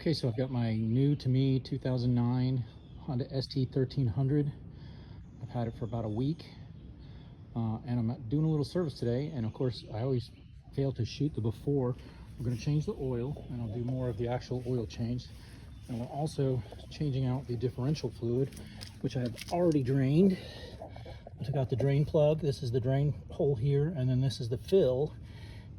Okay, so I've got my new to me 2009 Honda ST1300. I've had it for about a week, and I'm doing a little service today. And of course, I always fail to shoot the before. We're going to change the oil, and I'll do more of the actual oil change. And we're also changing out the differential fluid, which I have already drained. I took out the drain plug. This is the drain hole here, and then this is the fill.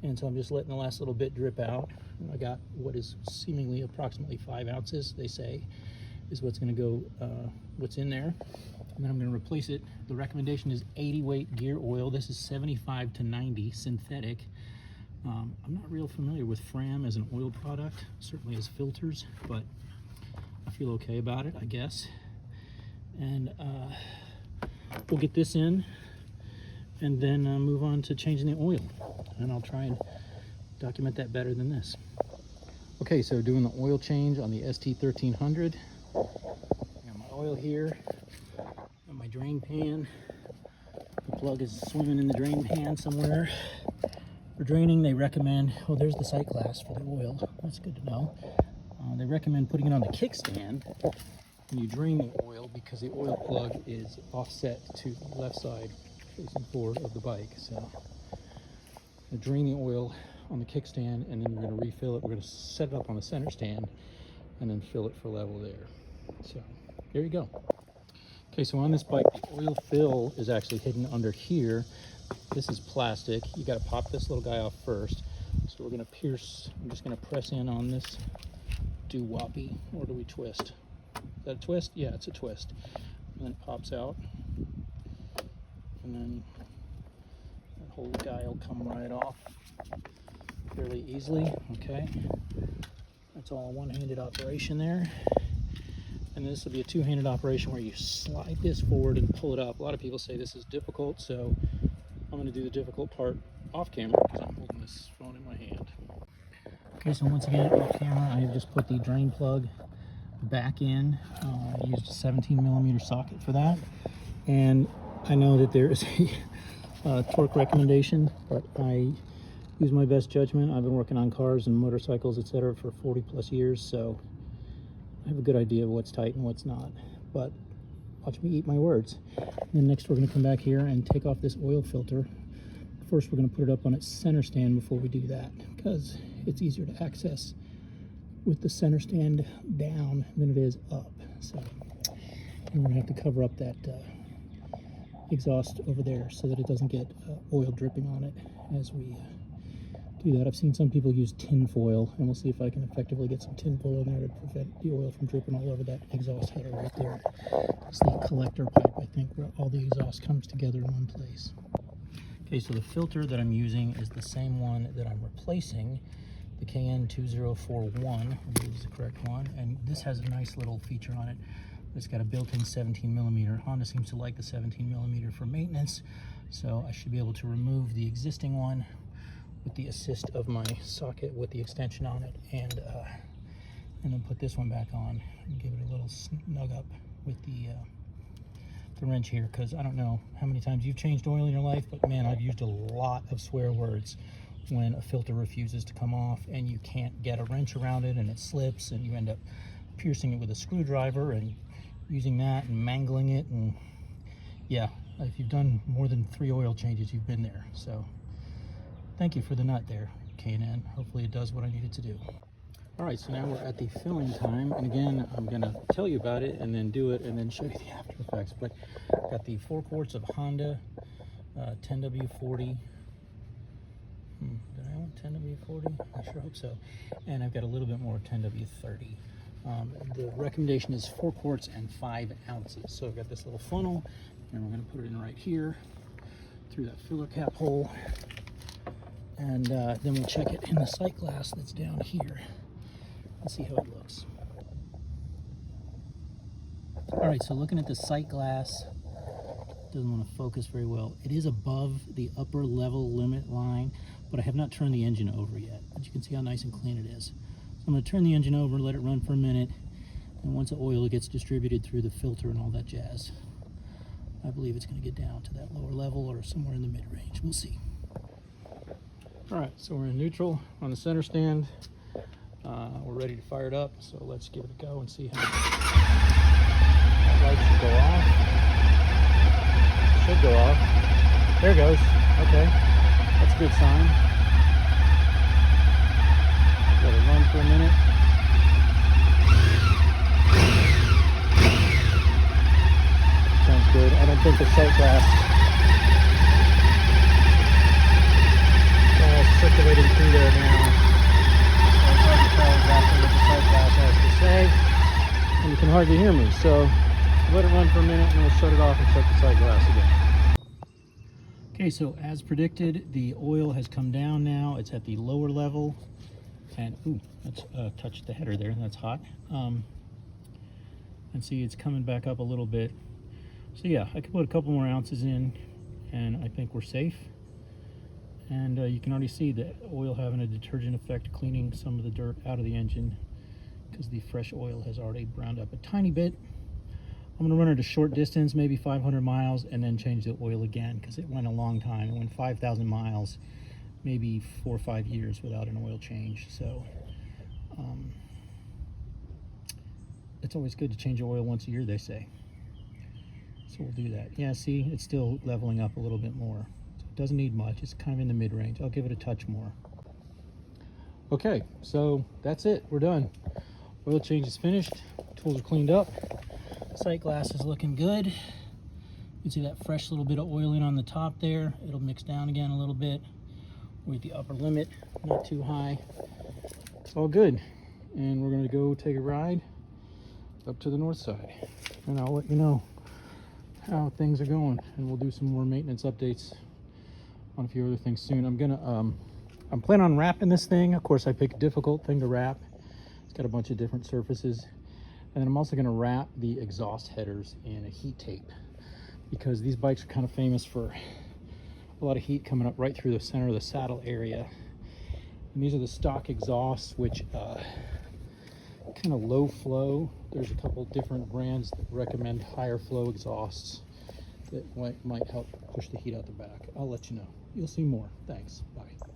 And so I'm just letting the last little bit drip out. And I got what is seemingly approximately 5 ounces, they say, is what's going to go, what's in there. And then I'm going to replace it. The recommendation is 80 weight gear oil. This is 75 to 90 synthetic. I'm not real familiar with Fram as an oil product, certainly as filters, but I feel okay about it, I guess. And we'll get this in and then move on to changing the oil. And I'll try and document that better than this. Okay, so doing the oil change on the ST1300. I got my oil here, got my drain pan. The plug is swimming in the drain pan somewhere. For draining, they recommend, oh, there's the sight glass for the oil. That's good to know. They recommend putting it on the kickstand when you drain the oil, because the oil plug is offset to the left side facing forward of the bike. So we drain the oil on the kickstand, and then we're going to refill it. We're going to set it up on the center stand and then fill it for level there. So there you go. Okay, so on this bike, the oil fill is actually hidden under here. This is plastic. You got to pop this little guy off first. So we're going to pierce, I'm just going to press in on this doo-woppy, or do we twist? Is that a twist? Yeah, it's a twist. And then it pops out. And then that whole guy will come right off fairly easily. Okay, that's all a one-handed operation there. And this will be a two-handed operation where you slide this forward and pull it up. A lot of people say this is difficult, so I'm going to do the difficult part off camera because I'm holding this phone in my hand. Okay, so once again, off camera, I have just put the drain plug back in. I used a 17mm socket for that. And I know that there is a torque recommendation, but I use my best judgment. I've been working on cars and motorcycles, etc. for 40 plus years, so I have a good idea of what's tight and what's not. But watch me eat my words. And then next we're going to come back here and take off this oil filter. First we're going to put it up on its center stand before we do that, because it's easier to access with the center stand down than it is up. So and we're going to have to cover up that exhaust over there so that it doesn't get oil dripping on it as we do that. I've seen some people use tin foil, and we'll see if I can effectively get some tin foil in there to prevent the oil from dripping all over that exhaust header right there. It's the collector pipe, I think, where all the exhaust comes together in one place. Okay, so the filter that I'm using is the same one that I'm replacing, the KN2041, I believe is the correct one, and this has a nice little feature on it. It's got a built-in 17mm. Honda seems to like the 17mm for maintenance, so I should be able to remove the existing one with the assist of my socket with the extension on it, and then put this one back on and give it a little snug up with the wrench here, because I don't know how many times you've changed oil in your life, but man, I've used a lot of swear words when a filter refuses to come off and you can't get a wrench around it and it slips, and you end up piercing it with a screwdriver and using that and mangling it. And yeah, if you've done more than 3 oil changes, you've been there. So thank you for the nut there, K&N. Hopefully it does what I need it to do. All right, so now we're at the filling time, and again, I'm gonna tell you about it and then do it and then show you the after effects. But I've got the 4 quarts of Honda 10W40. Did I want 10W40? I sure hope so. And I've got a little bit more 10W30. The recommendation is 4 quarts and 5 ounces. So I've got this little funnel, and we're gonna put it in right here through that filler cap hole. And then we'll check it in the sight glass that's down here and see how it looks. All right, so looking at the sight glass, doesn't want to focus very well. It is above the upper level limit line, but I have not turned the engine over yet. But you can see how nice and clean it is. So I'm going to turn the engine over, let it run for a minute, and once the oil gets distributed through the filter and all that jazz, I believe it's going to get down to that lower level or somewhere in the mid-range. We'll see. All right, so we're in neutral on the center stand. We're ready to fire it up, so let's give it a go and see how that light should go off. Should go off. There it goes. Okay, that's a good sign. Let it run for a minute. Sounds good. I don't think the sight glass circulating through there now. So it's hard to tell exactly what the sight glass has to say. And you can hardly hear me. So let it run for a minute and we'll shut it off and check the sight glass again. Okay, so as predicted, the oil has come down now. It's at the lower level. And ooh, let's touch the header there. That's hot. And see, it's coming back up a little bit. So yeah, I could put a couple more ounces in and I think we're safe. And you can already see the oil having a detergent effect, cleaning some of the dirt out of the engine because the fresh oil has already browned up a tiny bit. I'm going to run it a short distance, maybe 500 miles, and then change the oil again because it went a long time. It went 5,000 miles, maybe 4 or 5 years without an oil change. So it's always good to change the oil once a year, they say. So we'll do that. Yeah, see, it's still leveling up a little bit more. Doesn't need much. It's kind of in the mid-range. I'll give it a touch more. Okay, so that's it. We're done. Oil change is finished. Tools are cleaned up. Sight glass is looking good. You can see that fresh little bit of oil in on the top there. It'll mix down again a little bit. We're at the upper limit, not too high. It's all good. And we're going to go take a ride up to the north side. And I'll let you know how things are going. And we'll do some more maintenance updates on a few other things soon. I'm planning on wrapping this thing. Of course, I picked a difficult thing to wrap. It's got a bunch of different surfaces. And then I'm also going to wrap the exhaust headers in a heat tape because these bikes are kind of famous for a lot of heat coming up right through the center of the saddle area. And these are the stock exhausts, which kind of low flow. There's a couple different brands that recommend higher flow exhausts that might help push the heat out the back. I'll let you know. You'll see more. Thanks. Bye.